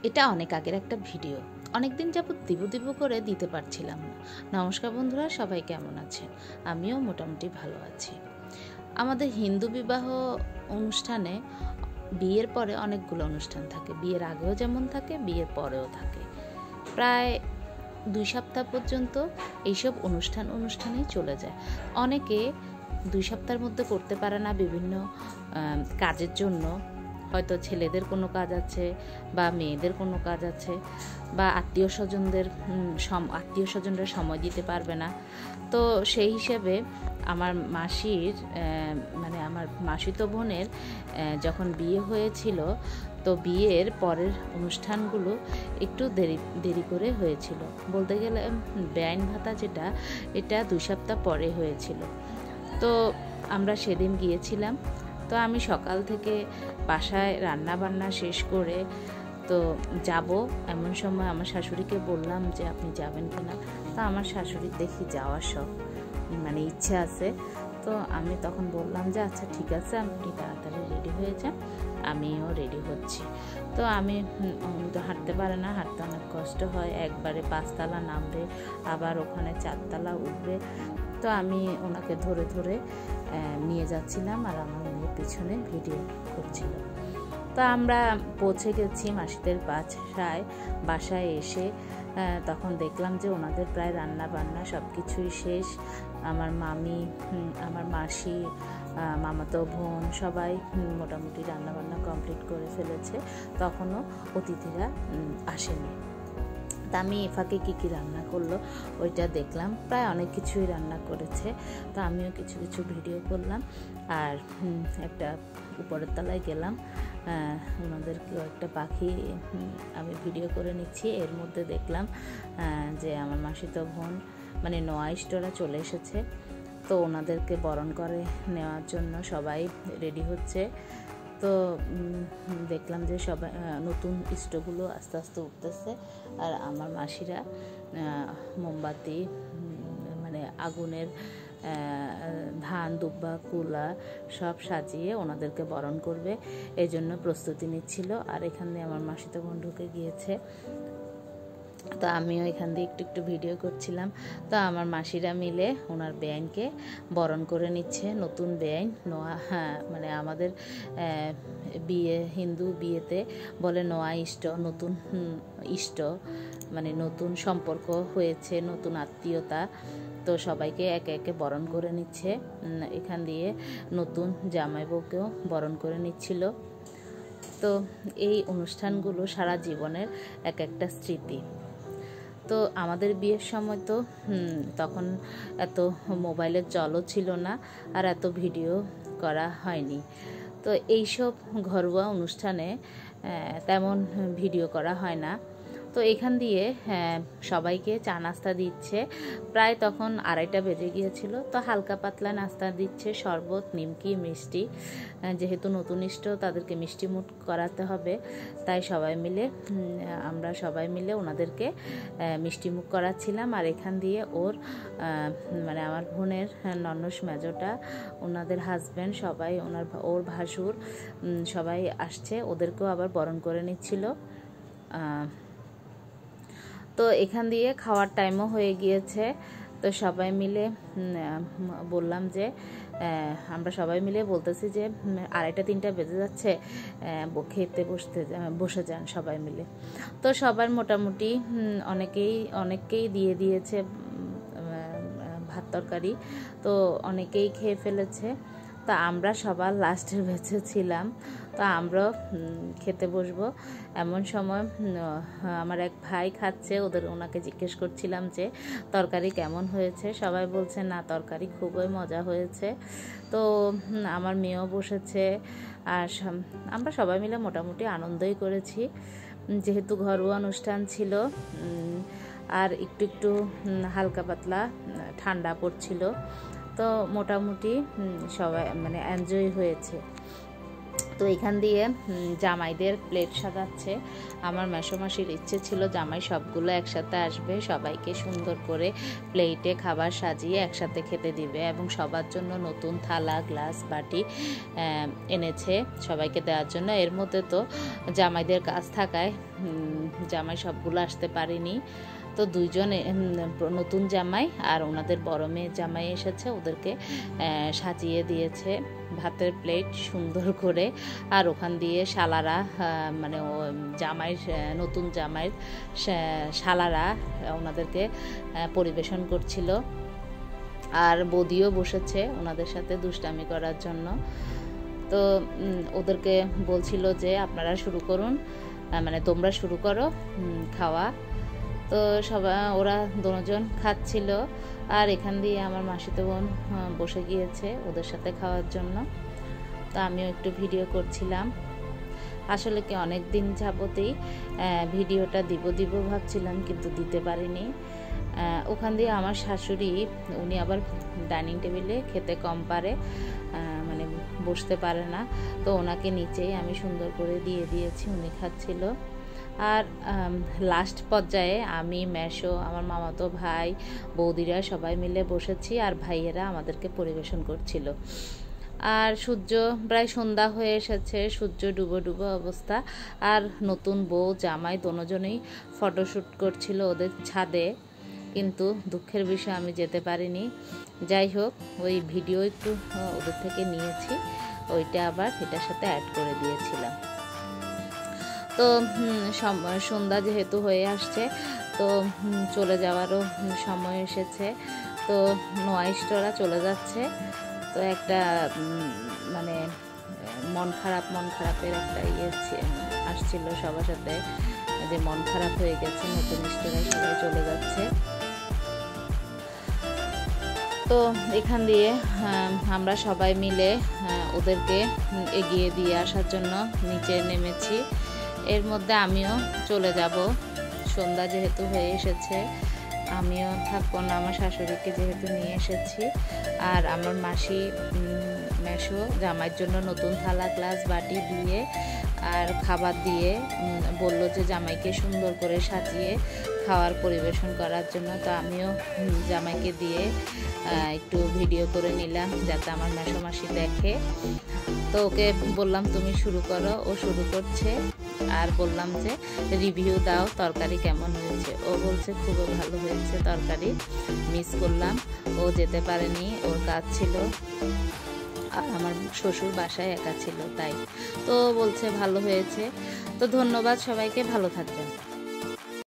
এটা অনেক আগের একটা ভিডিও, অনেকদিন যাবত দিব করে দিতে পারছিলাম না। নমস্কার বন্ধুরা, সবাই কেমন আছেন? আমিও মোটামুটি ভালো আছি। আমাদের হিন্দু বিবাহ অনুষ্ঠানে বিয়ের পরে অনেকগুলো অনুষ্ঠান থাকে। বিয়ের আগেও যেমন থাকে, বিয়ের পরেও থাকে। প্রায় 2 সপ্তাহ পর্যন্ত এইসব অনুষ্ঠানেই চলে যায়। অনেকে 2 সপ্তাহের মধ্যে করতে পারে না, বিভিন্ন কাজের জন্য। হয়তো ছেলেদের কোনো কাজ আছে বা মেয়েদের কোনো কাজ আছে, বা আত্মীয় স্বজনরা সময় দিতে পারবে না। তো সেই হিসেবে আমার মাসির আমার মাসিতো বোনের যখন বিয়ে হয়েছিল, তো বিয়ের পরের অনুষ্ঠানগুলো একটু দেরি করে হয়েছিল। বলতে গেলে বেআইন ভাতা যেটা, এটা 2 সপ্তাহ পরে হয়েছিল। তো আমরা সেদিন গিয়েছিলাম। তো আমি সকাল থেকে বাসায় রান্না বান্না শেষ করে তো যাব, এমন সময় আমার শাশুড়িকে বললাম যে আপনি যাবেন কিনা। তো আমার শাশুড়ির দেখি যাওয়ার সব ইচ্ছা আছে। তো আমি তখন বললাম যে আচ্ছা ঠিক আছে, আপনি তাড়াতাড়ি রেডি হয়ে যান, আমিও রেডি হচ্ছি। তো আমি তো হাঁটতে পারে না, হাঁটতে অনেক কষ্ট হয়। একবারে 5 তলা নামবে, আবার ওখানে 4 তলা উঠবে। তো আমি ওনাকে ধরে ধরে নিয়ে যাচ্ছিলাম, আর আমার মেয়ের পিছনে ভিডিও করছিল। তো আমরা পৌঁছে গেছি মাসিদের বাসায় এসে তখন দেখলাম যে ওনাদের প্রায় রান্না বান্না সব কিছুই শেষ। আমার মামি, আমার মাসি, মামাতো বোন সবাই মোটামুটি রান্না বান্না কমপ্লিট করে ফেলেছে। তখনও অতিথিরা আসেনি। তা আমি এফাকে কী রান্না করলো ওইটা দেখলাম। প্রায় অনেক কিছুই রান্না করেছে। তো আমিও কিছু কিছু ভিডিও করলাম, আর একটা উপরের তলায় গেলাম, ওনাদের একটা পাখি আমি ভিডিও করে নিচ্ছি। এর মধ্যে দেখলাম যে আমার মাসিতো বোন নোয়া ইষ্টরা চলে এসেছে। তো ওনাদেরকে বরণ করে নেওয়ার জন্য সবাই রেডি হচ্ছে। তো দেখলাম যে সবাই নতুন ইষ্টগুলো আস্তে আস্তে উঠতেছে, আর আমার মাসিরা মোমবাতি আগুনের ধান, দুব্বা, কুলা সব সাজিয়ে ওনাদেরকে বরণ করবে, এই জন্য প্রস্তুতি নিচ্ছিল। আর এখান দিয়ে আমার মাসিতো বোন ঢুকে গিয়েছে। তো আমিও এখান দিয়ে একটু একটু ভিডিও করছিলাম। তো আমার মাসিরা মিলে ওনার বেআইনকে বরণ করে নিচ্ছে। নতুন বেআইন নোয়া, আমাদের হিন্দু বিয়েতে বলে নোয়া ইষ্ট, নতুন ইষ্ট, নতুন সম্পর্ক হয়েছে, নতুন আত্মীয়তা। তো সবাইকে একে একে বরণ করে নিচ্ছে। এখান দিয়ে নতুন জামাই বউকেও বরণ করে নিচ্ছিল। তো এই অনুষ্ঠানগুলো সারা জীবনের এক একটা স্মৃতি। তো আমাদের বিয়ের সময় তো তখন এত মোবাইলের চলও ছিল না, আর এত ভিডিও করা হয়নি। তো এইসব ঘরোয়া অনুষ্ঠানে তেমন ভিডিও করা হয় না। তো এখান দিয়ে সবাইকে চা নাস্তা দিচ্ছে। প্রায় তখন 2:30 বেজে গিয়েছিল। তো হালকা পাতলা নাস্তা দিচ্ছে, শরবত, নিমকি, মিষ্টি। যেহেতু নতুন ইষ্ট, তাদেরকে মিষ্টি মুখ করাতে হবে, তাই আমরা সবাই মিলে ওনাদেরকে মিষ্টি মুখ করাচ্ছিলাম। আর এখান দিয়ে আমার বোনের ননস মেজোটা, ওনাদের হাজব্যান্ড সবাই, ওর ভাসুর সবাই আসছে, ওদেরকেও আবার বরণ করে নিচ্ছিল। তো এখান দিয়ে খাওয়ার টাইমও হয়ে গিয়েছে। তো সবাই মিলে বললাম যে আমরা সবাই মিলে বলতেছি যে 2:30-3টা বেজে যাচ্ছে, খেতে বসে যান সবাই মিলে। তো সবার মোটামুটি অনেককেই দিয়ে দিয়েছে ভাত তরকারি। তো অনেকেই খেয়ে ফেলেছে। তো আমরা সবার লাস্টের বেঁচে ছিলাম। তো আমরাও খেতে বসবো। এমন সময় আমার এক ভাই খাচ্ছে, ওনাকে জিজ্ঞেস করছিলাম যে তরকারি কেমন হয়েছে। সবাই বলছে না, তরকারি খুবই মজা হয়েছে। তো আমার মেয়েও বসেছে, আর আমরা সবাই মিলে মোটামুটি আনন্দই করেছি, যেহেতু ঘরোয়া অনুষ্ঠান ছিল। আর একটু হালকা পাতলা ঠান্ডা পড়ছিল। তো মোটামুটি সবাই এনজয় হয়েছে। তো এখান দিয়ে জামাইদের প্লেট সাজাচ্ছে। আমার মেসোমাসির ইচ্ছে ছিল জামাই সবগুলো একসাথে আসবে, সবাইকে সুন্দর করে প্লেটে খাবার সাজিয়ে একসাথে খেতে দিবে এবং সবার জন্য নতুন থালা, গ্লাস, বাটি এনেছে সবাইকে দেওয়ার জন্য। এর মধ্যে তো জামাইদের কাজ থাকায় জামাই সবগুলো আসতে পারেনি। তো দুইজন নতুন জামাই আর ওনাদের বড় মেয়ে জামাই এসেছে, ওদেরকে সাজিয়ে দিয়েছে ভাতের প্লেট সুন্দর করে। আর ওখান দিয়ে শালারা মানে জামাই নতুন জামাইয়ের শালারা ওনাদেরকে পরিবেশন করছিল। আর বৌদিও বসেছে ওনাদের সাথে দুষ্টামি করার জন্য। তো ওদেরকে বলছিল যে আপনারা শুরু করুন, মানে তোমরা শুরু করো খাওয়া। তো ওরা দুজন খাচ্ছিল আর এখান দিয়ে আমার মাসিতো বোন বসে গিয়েছে ওদের সাথে খাওয়ার জন্য। তো আমিও একটু ভিডিও করছিলাম। আসলে কি অনেক দিন যাবতেই ভিডিওটা দিব ভাবছিলাম, কিন্তু দিতে পারিনি। ওখান দিয়ে আমার শাশুড়ি, উনি আবার ডাইনিং টেবিলে খেতে কম পারে, মানে বসতে পারে না। তো ওনাকে নিচেই আমি সুন্দর করে দিয়ে দিয়েছি, উনি খাচ্ছিল। আর লাস্ট পর্যায়ে আমি, মেসো, আমার মামাতো ভাই, বৌদিরা সবাই মিলে বসেছি আর ভাইয়েরা আমাদেরকে পরিবেশন করছিল। আর সূর্য প্রায় সন্ধ্যা হয়ে এসেছে, সূর্য ডুবো অবস্থা। আর নতুন বউ জামাই দুজনেই ফটোশ্যুট করছিল ওদের ছাদে, কিন্তু দুঃখের বিষয় আমি যেতে পারিনি। যাই হোক, ওই ভিডিও একটু ওদের থেকে নিয়েছি, ওইটা আবার এটার সাথে অ্যাড করে দিয়েছিলাম। তো সন্ধ্যা যেহেতু হয়ে আসছে, তো চলে যাওয়ারও সময় এসেছে। তো নোয়াইস্টরা চলে যাচ্ছে। তো একটা মানে মন খারাপের একটা আসছিল সবার সাথে, যে মন খারাপ হয়ে গেছে, নতুন ইস্টরাই সবাই চলে যাচ্ছে। তো এখান দিয়ে আমরা সবাই মিলে ওদেরকে এগিয়ে দিয়ে আসার জন্য নিচে নেমেছি। এর মধ্যে আমিও চলে যাব, সন্ধ্যা যেহেতু হয়ে এসেছে, আমিও থাকবো না, আমার শাশুড়িকে যেহেতু নিয়ে এসেছি। আর আমার মাসি মেসো জামাইয়ের জন্য নতুন থালা, গ্লাস, বাটি দিয়ে আর খাবার দিয়ে বললো যে জামাইকে সুন্দর করে সাজিয়ে খাওয়ার পরিবেশন করার জন্য। তো আমিও জামাইকে দিয়ে একটু ভিডিও করে নিলাম যাতে আমার মেসো মাসি দেখে। তো ওকে বললাম তুমি শুরু করো, ও শুরু করছে। আর বললাম যে রিভিউ দাও তরকারি কেমন হয়েছে। ও বলছে খুবই ভালো হয়েছে তরকারি, মিস করলাম, ও যেতে পারেনি, ওর কাজ ছিল। আর আমার শ্বশুর বাসায় একা ছিল তাই। তো বলছে ভালো হয়েছে। তো ধন্যবাদ সবাইকে, ভালো থাকবেন।